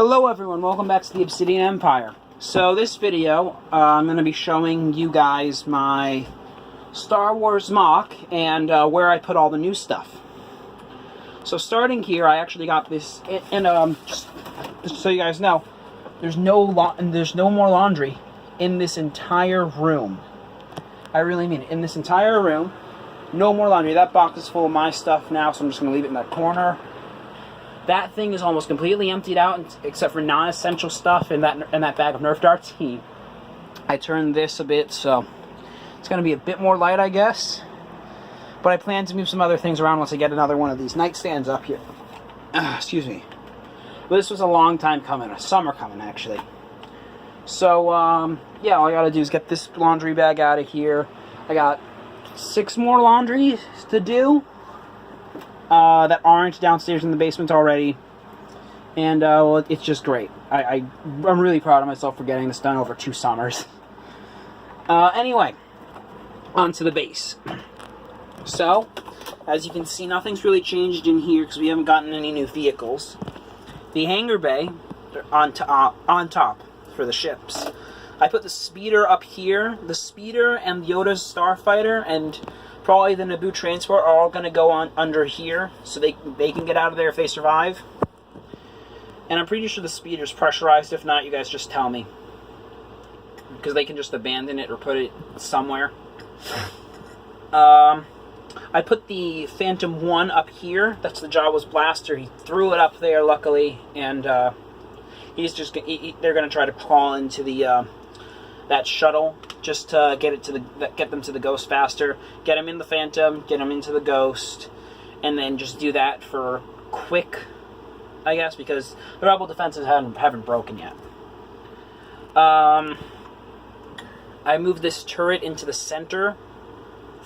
Hello everyone, welcome back to the Obsidian Empire. So this video, I'm going to be showing you guys my Star Wars MOC and where I put all the new stuff. So starting here, I actually got this, and just so you guys know, there's no more laundry in this entire room. I really mean it. In this entire room, no more laundry. That box is full of my stuff now, so I'm just going to leave it in that corner. That thing is almost completely emptied out, except for non-essential stuff in that bag of Nerf darts. I turned this a bit, so it's going to be a bit more light, I guess. But I plan to move some other things around once I get another one of these nightstands up here. Excuse me. But this was a long time coming, a summer coming, actually. So, yeah, all I got to do is get this laundry bag out of here. I got 6 more laundries to do. That aren't downstairs in the basement already, and well, it's just great. I'm really proud of myself for getting this done over 2 summers. Anyway, onto the base. So, as you can see, nothing's really changed in here because we haven't gotten any new vehicles. The hangar bay on top for the ships. I put the speeder up here. The speeder and Yoda's starfighter and probably the Naboo transport are all going to go on under here, so they can get out of there if they survive. And I'm pretty sure the speeder's pressurized. If not, you guys just tell me, because they can just abandon it or put it somewhere. I put the Phantom 1 up here. That's the Jawa's blaster. He threw it up there, luckily, and they're going to try to crawl into the that shuttle just to get them to the Ghost faster. Get them in the Phantom, get them into the Ghost, and then just do that for quick, I guess, because the Rebel defenses haven't broken yet. I moved this turret into the center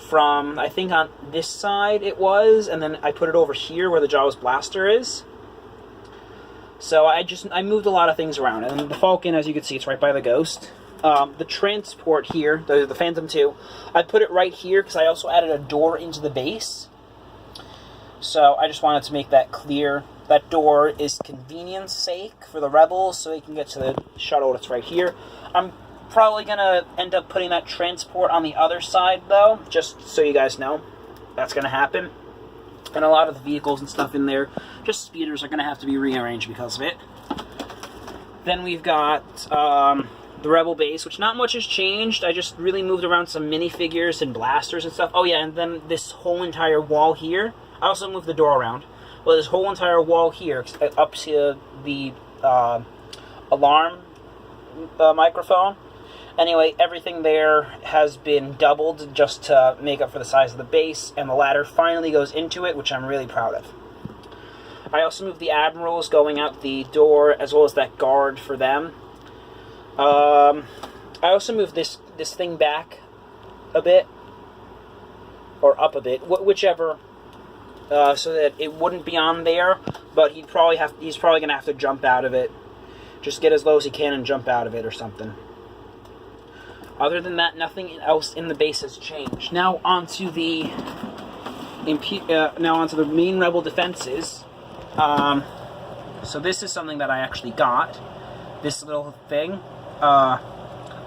from, I think on this side it was, and then I put it over here where the Jawa's blaster is. So I moved a lot of things around, and the Falcon, as you can see, it's right by the Ghost. The transport here, the Phantom 2, I put it right here because I also added a door into the base. So I just wanted to make that clear. That door is convenience sake for the Rebels, so they can get to the shuttle that's right here. I'm probably going to end up putting that transport on the other side, though, just so you guys know. That's going to happen. And a lot of the vehicles and stuff in there, just speeders, are going to have to be rearranged because of it. Then we've got the Rebel base, which not much has changed. I just really moved around some minifigures and blasters and stuff. Oh yeah, and then this whole entire wall here. I also moved the door around. Well, this whole entire wall here, up to the alarm microphone. Anyway, everything there has been doubled just to make up for the size of the base, and the ladder finally goes into it, which I'm really proud of. I also moved the admirals going out the door, as well as that guard for them. I also moved this thing back a bit, or up a bit, whichever, so that it wouldn't be on there, but he's probably going to have to jump out of it. Just get as low as he can and jump out of it or something. Other than that, nothing else in the base has changed. Now onto the main Rebel defenses. So this is something that I actually got. This little thing,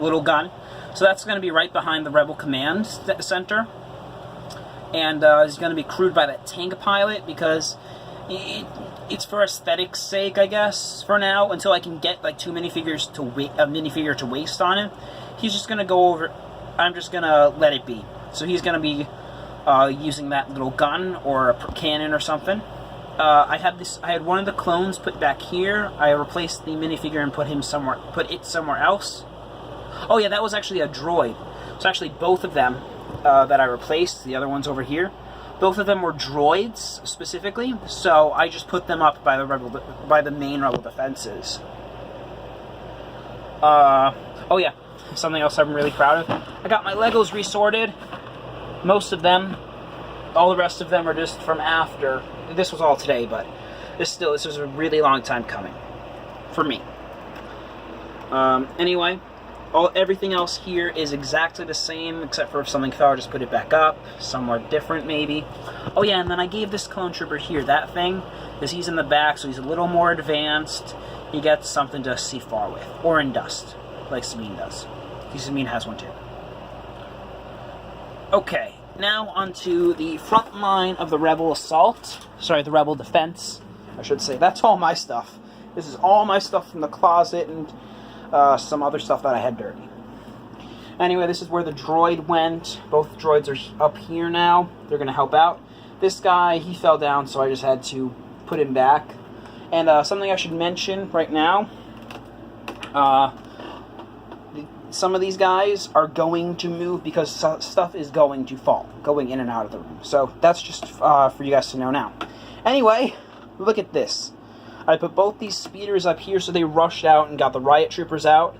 little gun. So that's going to be right behind the Rebel Command Center, and it's going to be crewed by that tank pilot because it's for aesthetics' sake, I guess, for now, until I can get like 2 minifigures to a minifigure to waste on it. He's just going to go over. I'm just going to let it be. So he's going to be using that little gun or a cannon or something. I had one of the clones put back here. I replaced the minifigure and put it somewhere else. Oh yeah, that was actually a droid. So actually both of them that I replaced, the other one's over here, both of them were droids specifically. So I just put them up by the main Rebel defenses. Oh yeah, something else I'm really proud of. I got my Legos resorted. Most of them. All the rest of them are just from after. This was all today, but this was a really long time coming for me. Anyway, everything else here is exactly the same, except for if something fell, just put it back up, somewhere different maybe. Oh yeah, and then I gave this clone trooper here that thing, because he's in the back, so he's a little more advanced. he gets something to see far with, or in dust, like Sabine does. Sabine has one too. Okay, now onto the front line of the Rebel assault. Sorry, the Rebel defense, I should say. That's all my stuff. This is all my stuff from the closet and some other stuff that I had dirty. Anyway, this is where the droid went. Both droids are up here now. They're going to help out. This guy, he fell down, so I just had to put him back. And something I should mention right now, some of these guys are going to move because stuff is going to fall, going in and out of the room. So that's just for you guys to know now. Anyway, look at this. I put both these speeders up here so they rushed out and got the riot troopers out.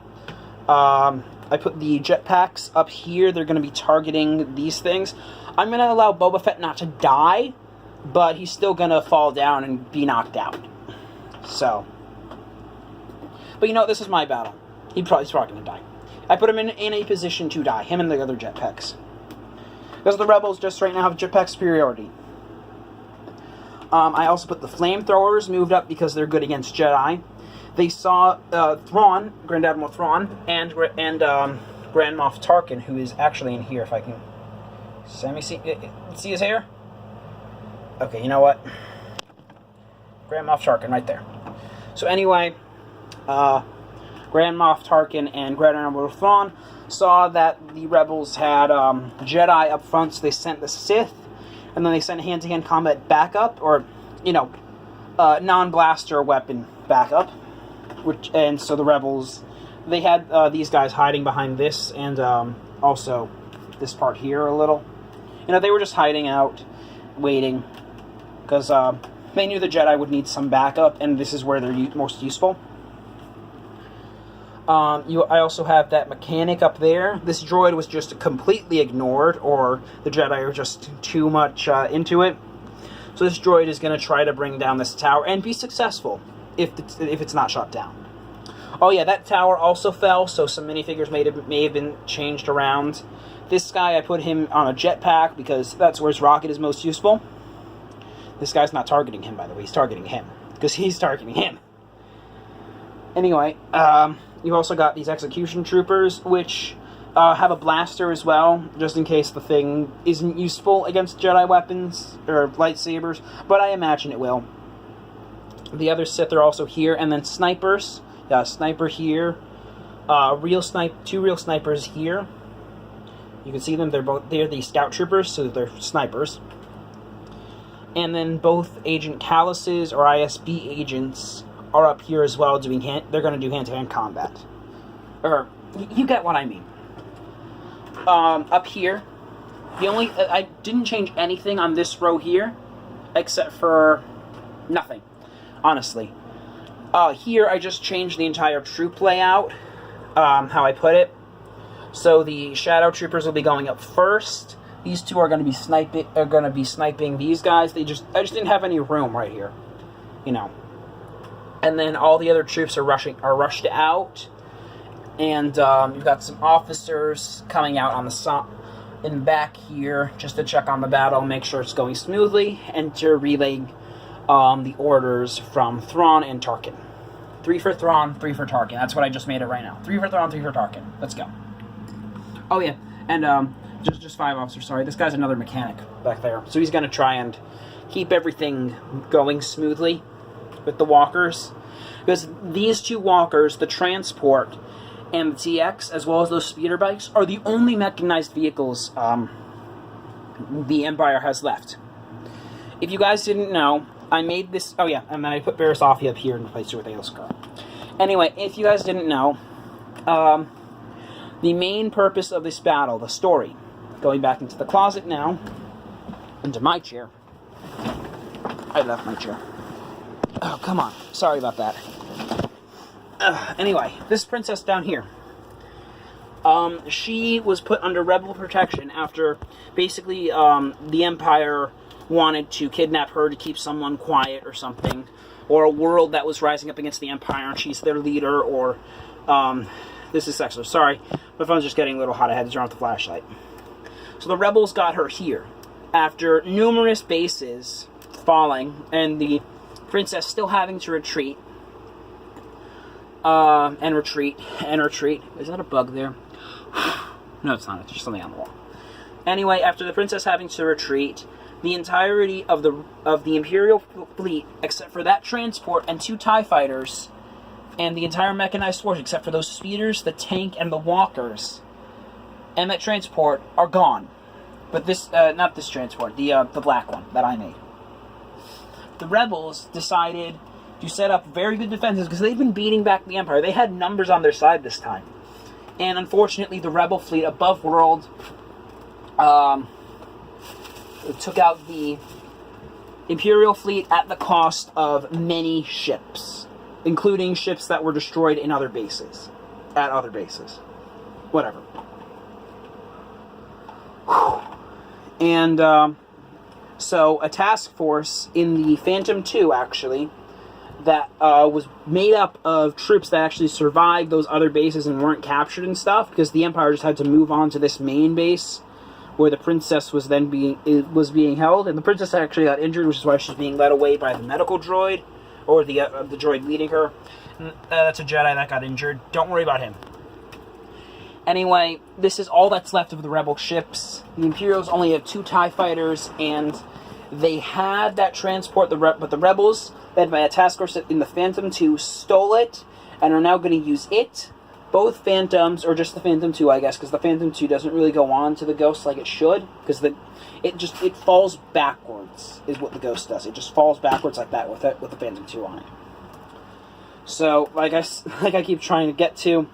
I put the jetpacks up here. They're going to be targeting these things. I'm going to allow Boba Fett not to die, but he's still going to fall down and be knocked out. So, but you know, this is my battle. He's probably going to die. I put him in a position to die, him and the other jetpacks. Because the Rebels just right now have jetpack superiority. I also put the flamethrowers moved up because they're good against Jedi. They saw Thrawn, Grand Admiral Thrawn, and Grand Moff Tarkin, who is actually in here. If I can, see his hair. Okay, you know what? Grand Moff Tarkin, right there. So anyway, Grand Moff Tarkin and Grand Admiral Thrawn saw that the Rebels had Jedi up front, so they sent the Sith, and then they sent hand-to-hand combat backup, or, you know, non-blaster weapon backup. And so the Rebels, they had these guys hiding behind this, and also this part here a little. You know, they were just hiding out, waiting, because they knew the Jedi would need some backup, and this is where they're most useful. I also have that mechanic up there. This droid was just completely ignored, or the Jedi are just too much into it. So this droid is going to try to bring down this tower and be successful if it's not shot down. Oh yeah, that tower also fell, so some minifigures may have been changed around. This guy, I put him on a jetpack because that's where his rocket is most useful. This guy's not targeting him, by the way. He's targeting him because he's targeting him. Anyway, you've also got these execution troopers, which have a blaster as well, just in case the thing isn't useful against Jedi weapons or lightsabers, but I imagine it will. The other Sith are also here, and then snipers. Yeah, sniper here. Two real snipers here. You can see them. They're the scout troopers, so they're snipers. And then both Agent Callus's or ISB agents are up here as well doing they're going to do hand-to-hand combat. Or you get what I mean. Up here, I didn't change anything on this row here, except for nothing, honestly. Here I just changed the entire troop layout, how I put it. So the shadow troopers will be going up first. These two are going to be sniping these guys. I just didn't have any room right here, you know. And then all the other troops are rushed out, and you've got some officers coming out on in back here just to check on the battle, make sure it's going smoothly, and to relay the orders from Thrawn and Tarkin. 3 for Thrawn, 3 for Tarkin. That's what I just made it right now. 3 for Thrawn, 3 for Tarkin. Let's go. Oh yeah, and just 5 officers. Sorry, this guy's another mechanic back there, so he's gonna try and keep everything going smoothly with the walkers, because these two walkers, the transport and the TX, as well as those speeder bikes, are the only mechanized vehicles the Empire has left. If you guys didn't know, I made this. Oh yeah, and then I put Barasafi up here and replaced her with Ailskar. Anyway, if you guys didn't know, the main purpose of this battle, the story, going back into the closet now, into my chair. I left my chair. Oh, come on. Sorry about that. Anyway, this princess down here. She was put under rebel protection after basically the Empire wanted to kidnap her to keep someone quiet or something, or a world that was rising up against the Empire and she's their leader, or this is sexual. Sorry, my phone's just getting a little hot. I had to turn off the flashlight. So the rebels got her here after numerous bases falling and the princess still having to retreat. And retreat. Is that a bug there? No, it's not. It's just something on the wall. Anyway, after the princess having to retreat, the entirety of the Imperial fleet, except for that transport and 2 TIE fighters, and the entire mechanized force, except for those speeders, the tank, and the walkers, and that transport, are gone. But this, not this transport, the black one that I made. The rebels decided to set up very good defenses because they've been beating back the Empire. They had numbers on their side this time. And unfortunately, the rebel fleet above world took out the Imperial fleet at the cost of many ships, including ships that were destroyed in other bases. At other bases. Whatever. And so a task force in the Phantom II, actually, that was made up of troops that actually survived those other bases and weren't captured and stuff, because the Empire just had to move on to this main base where the princess was then being held, and the princess actually got injured, which is why she's being led away by the medical droid, or the droid leading her. That's a Jedi that got injured. Don't worry about him. Anyway, this is all that's left of the rebel ships. The Imperials only have 2 TIE fighters, and they had that transport, but the rebels, led by a task force in the Phantom II, stole it, and are now going to use it, both Phantoms, or just the Phantom II, I guess, because the Phantom II doesn't really go on to the Ghost like it should, because it falls backwards, is what the Ghost does. It just falls backwards like that with the Phantom II on it. So, like I keep trying to get to,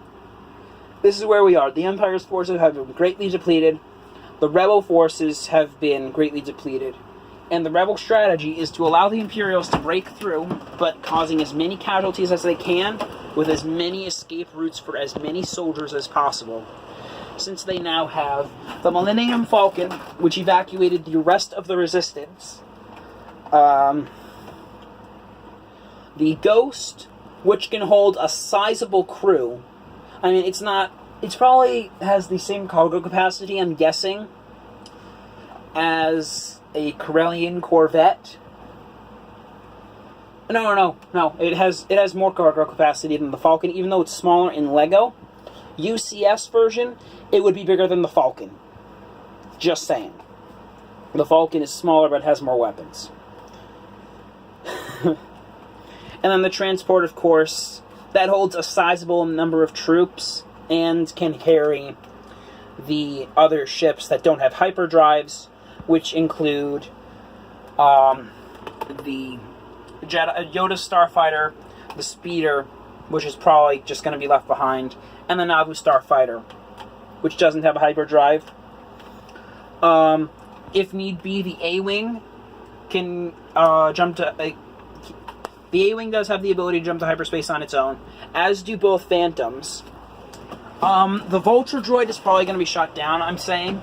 this is where we are. The Empire's forces have been greatly depleted. The Rebel forces have been greatly depleted. And the Rebel strategy is to allow the Imperials to break through, but causing as many casualties as they can, with as many escape routes for as many soldiers as possible. Since they now have the Millennium Falcon, which evacuated the rest of the Resistance, the Ghost, which can hold a sizable crew. I mean, it probably has the same cargo capacity, I'm guessing, as a Corellian Corvette. No. It has more cargo capacity than the Falcon, even though it's smaller in Lego. UCS version, it would be bigger than the Falcon. Just saying. The Falcon is smaller, but has more weapons. And then the transport, of course, that holds a sizable number of troops and can carry the other ships that don't have hyperdrives, which include the Yoda Starfighter, the Speeder, which is probably just going to be left behind, and the Naboo Starfighter, which doesn't have a hyperdrive. If need be, the A-Wing can jump to... the A-Wing does have the ability to jump to hyperspace on its own, as do both Phantoms. The Vulture droid is probably going to be shot down, I'm saying.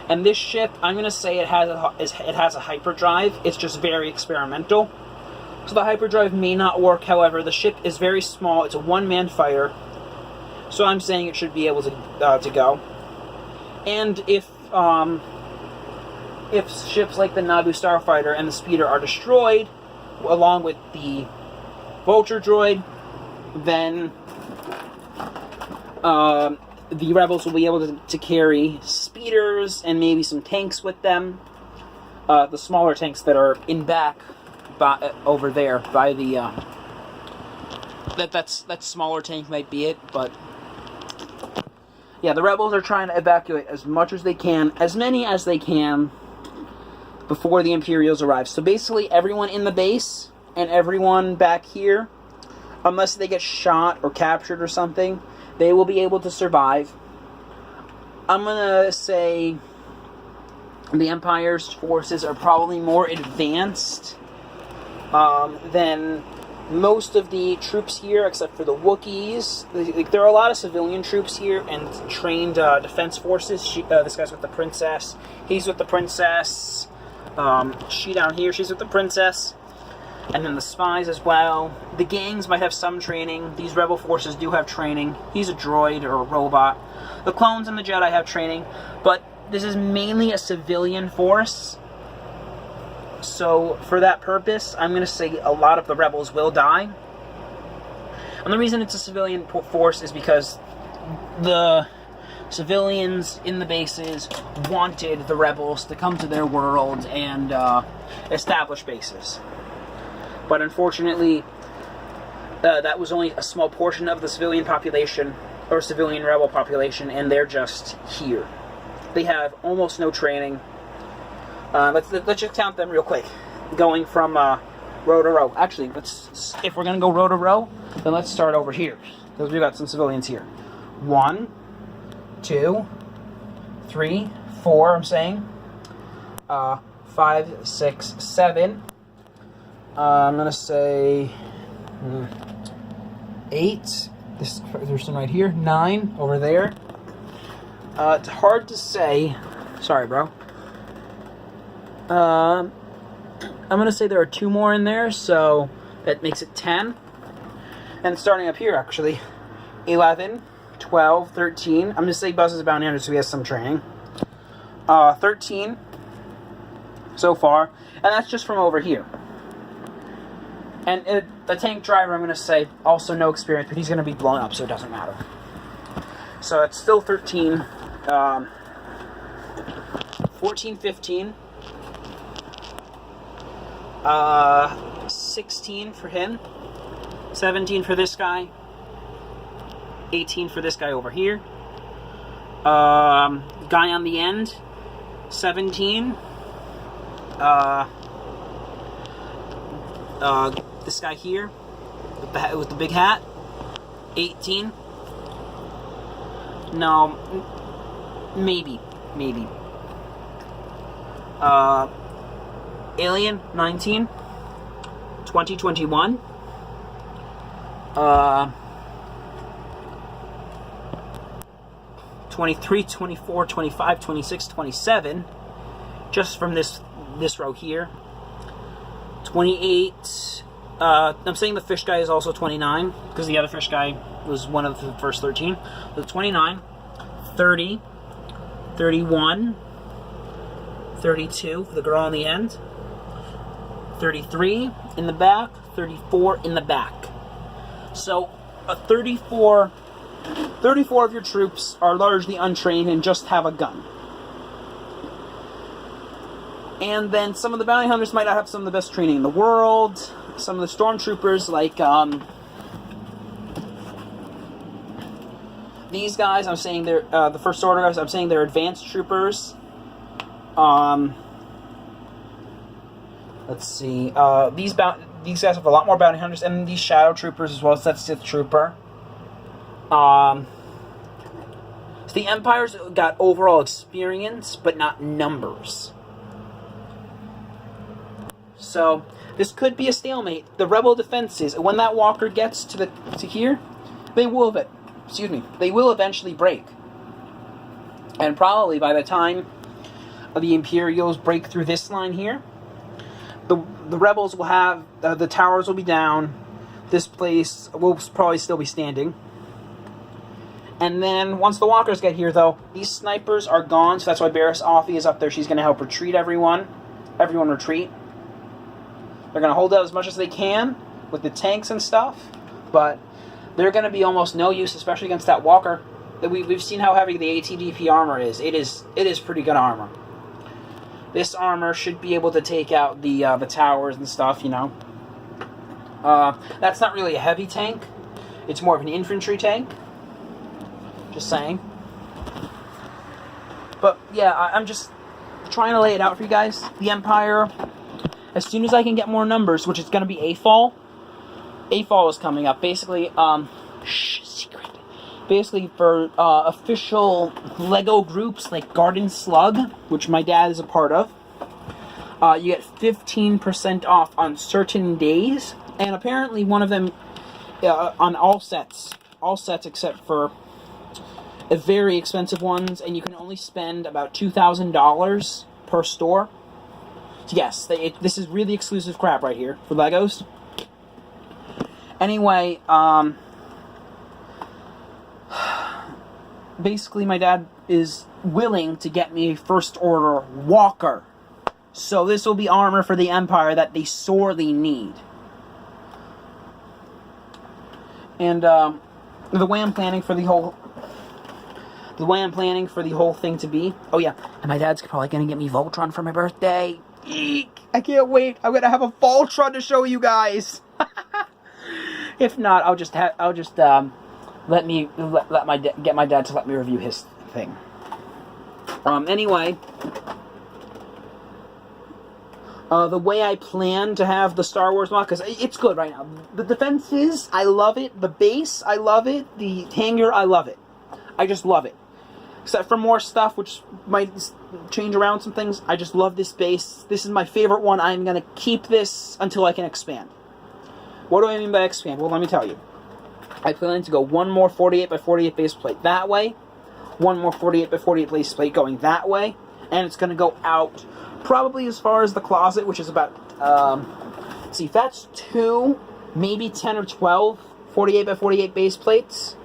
And this ship, I'm going to say it has a hyperdrive. It's just very experimental. So the hyperdrive may not work, however. The ship is very small. It's a one-man fighter. So I'm saying it should be able to go. And if ships like the Naboo Starfighter and the Speeder are destroyed, along with the Vulture droid, then the Rebels will be able to carry speeders and maybe some tanks with them. The smaller tanks that are in back over there by the that smaller tank might be it, but yeah, the Rebels are trying to evacuate as much as they can, as many as they can, before the Imperials arrive. So basically everyone in the base and everyone back here, unless they get shot or captured or something, they will be able to survive. I'm going to say the Empire's forces are probably more advanced than most of the troops here, except for the Wookiees. There are a lot of civilian troops here and trained defense forces. This guy's with the Princess. He's with the Princess. She down here, she's with the Princess. And then the spies as well. The gangs might have some training. These rebel forces do have training. He's a droid or a robot. The clones and the Jedi have training. But this is mainly a civilian force. So for that purpose, I'm going to say a lot of the rebels will die. And the reason it's a civilian force is because the civilians in the bases wanted the rebels to come to their world and establish bases. But unfortunately, that was only a small portion of the civilian population, or civilian rebel population, and they're just here. They have almost no training. Let's just count them real quick. Going from row to row. Actually, if we're going to go row to row, then let's start over here, because we've got some civilians here. 1, 2, 3, 4, I'm saying. 5, 6, 7. I'm going to say 8. There's some right here. 9 over there. It's hard to say. Sorry, bro. I'm going to say there are 2 more in there, so that makes it 10. And starting up here, actually, 11, 12, 13. I'm going to say Buzz is a bounty hunter, so he has some training. 13 so far, and that's just from over here. And the tank driver, I'm going to say, also no experience, but he's going to be blown up, so it doesn't matter. So it's still 13. 14, 15. 16 for him. 17 for this guy. 18 for this guy over here. Guy on the end. 17. This guy here with the big hat. 18. No, maybe. Alien, 19. 20, 21. 23, 24, 25, 26, 27. Just from this row here. 28. I'm saying the fish guy is also 29, because the other fish guy was one of the first 13. So 29, 30, 31, 32 for the girl on the end, 33 in the back, 34 in the back. So 34 of your troops are largely untrained and just have a gun. And then some of the bounty hunters might not have some of the best training in the world. Some of the stormtroopers, like these guys, I'm saying they're the First Order guys. I'm saying they're advanced troopers. Let's see. These guys have a lot more bounty hunters, and these shadow troopers as well as that Sith trooper. So the Empire's got overall experience, but not numbers. So this could be a stalemate. The Rebel defenses, when that walker gets to here, they will eventually break. And probably by the time the Imperials break through this line here, the Rebels will have the towers will be down. This place will probably still be standing. And then once the walkers get here, though, these snipers are gone. So that's why Barriss Offee is up there. She's going to help retreat everyone. Everyone retreat. They're going to hold out as much as they can with the tanks and stuff, but they're going to be almost no use, especially against that walker. We've seen how heavy the ATDP armor is. It is pretty good armor. This armor should be able to take out the towers and stuff, you know. That's not really a heavy tank. It's more of an infantry tank. Just saying. But yeah, I'm just trying to lay it out for you guys. The Empire, as soon as I can get more numbers, which is going to be AFAL. AFAL is coming up. Basically, secret. Basically, for official LEGO groups like Garden Slug, which my dad is a part of, you get 15% off on certain days. And apparently one of them, on all sets except for very expensive ones, and you can only spend about $2,000 per store. So yes, this is really exclusive crap right here for Legos. Anyway, basically my dad is willing to get me a First Order walker. So this will be armor for the Empire that they sorely need. And the way I'm planning for the whole thing to be. Oh yeah, and my dad's probably gonna get me Voltron for my birthday. Eek! I can't wait. I'm gonna have a Voltron to show you guys. If not, I'll just get my dad to let me review his thing. Anyway, the way I plan to have the Star Wars MOC, because it's good right now. The defenses, I love it. The base, I love it. The hangar, I love it. I just love it. Except for more stuff, which might change around some things. I just love this base. This is my favorite one. I'm going to keep this until I can expand. What do I mean by expand? Well, let me tell you. I plan to go one more 48 by 48 base plate that way, one more 48 by 48 base plate going that way, and it's going to go out probably as far as the closet, which is about, see, that's 2, maybe 10 or 12 48 by 48 base plates.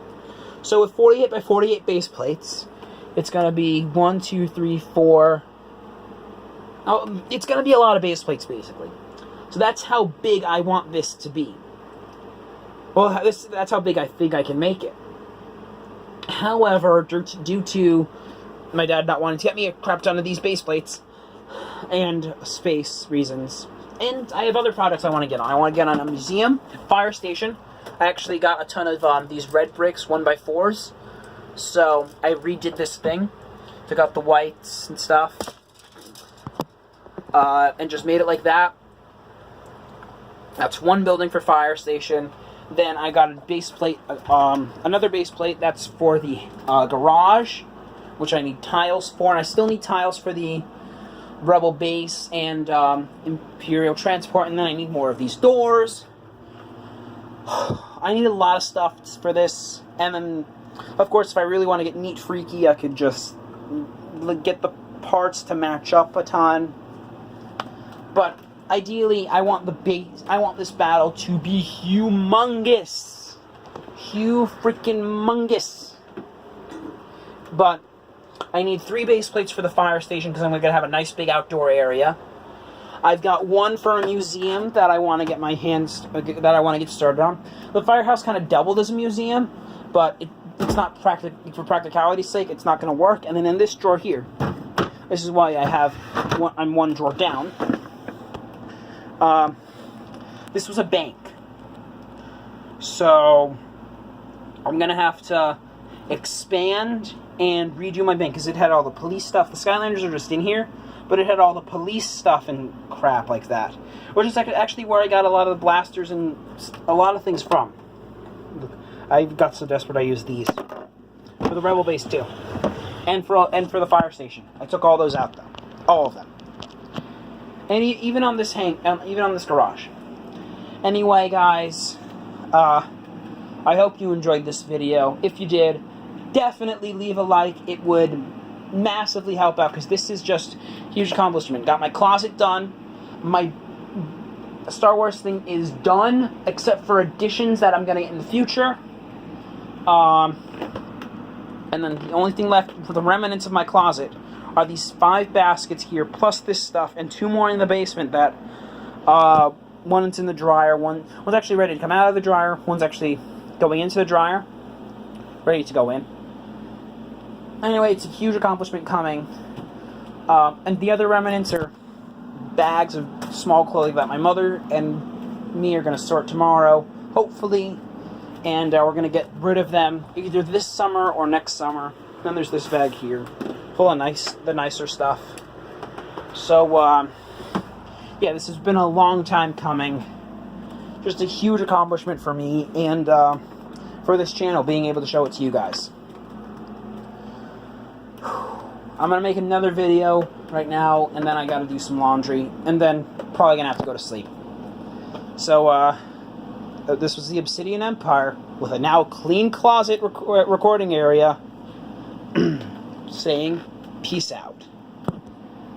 So with 48 by 48 base plates, it's going to be 1, 2, 3, 4. Oh, it's going to be a lot of base plates, basically. So that's how big I want this to be. Well, that's how big I think I can make it. However, due to my dad not wanting to get me a crap ton of these base plates, and space reasons, and I have other products I want to get on. I want to get on a museum, fire station. I actually got a ton of these red bricks 1x4s, so I redid this thing, took out the whites and stuff, and just made it like that. That's one building for fire station. Then I got a base plate, another base plate that's for the garage, which I need tiles for, and I still need tiles for the Rebel base and Imperial transport, and then I need more of these doors. I need a lot of stuff for this, and then, of course, if I really want to get neat freaky, I could just get the parts to match up a ton. But ideally, I want this battle to be humongous. Freaking-mongous. But I need 3 base plates for the fire station because I'm going to have a nice big outdoor area. I've got 1 for a museum that I want to get my hands, that I want to get started on. The firehouse kind of doubled as a museum, but it's not for practicality's sake, it's not going to work. And then in this drawer here, this is why I'm 1 drawer down. This was a bank. So I'm going to have to expand and redo my bank because it had all the police stuff. The Skylanders are just in here, but it had all the police stuff and crap like that. Which is actually where I got a lot of the blasters and a lot of things from. I got so desperate I used these. For the Rebel base too. And for the fire station. I took all those out though. All of them. And even on this garage. Anyway, guys, I hope you enjoyed this video. If you did, definitely leave a like. It would massively help out because this is just a huge accomplishment. Got my closet done. My Star Wars thing is done, except for additions that I'm gonna get in the future. And then the only thing left for the remnants of my closet are these 5 baskets here, plus this stuff, and 2 more in the basement that, one's in the dryer, one's actually ready to come out of the dryer, one's actually going into the dryer, ready to go in. Anyway, it's a huge accomplishment coming. And the other remnants are bags of small clothing that my mother and me are going to sort tomorrow, hopefully, and we're going to get rid of them either this summer or next summer. Then there's this bag here, full of the nicer stuff. So, yeah, this has been a long time coming. Just a huge accomplishment for me and for this channel, being able to show it to you guys. I'm going to make another video right now, and then I got to do some laundry, and then probably going to have to go to sleep. So, this was the Obsidian Empire with a now clean closet recording area saying peace out.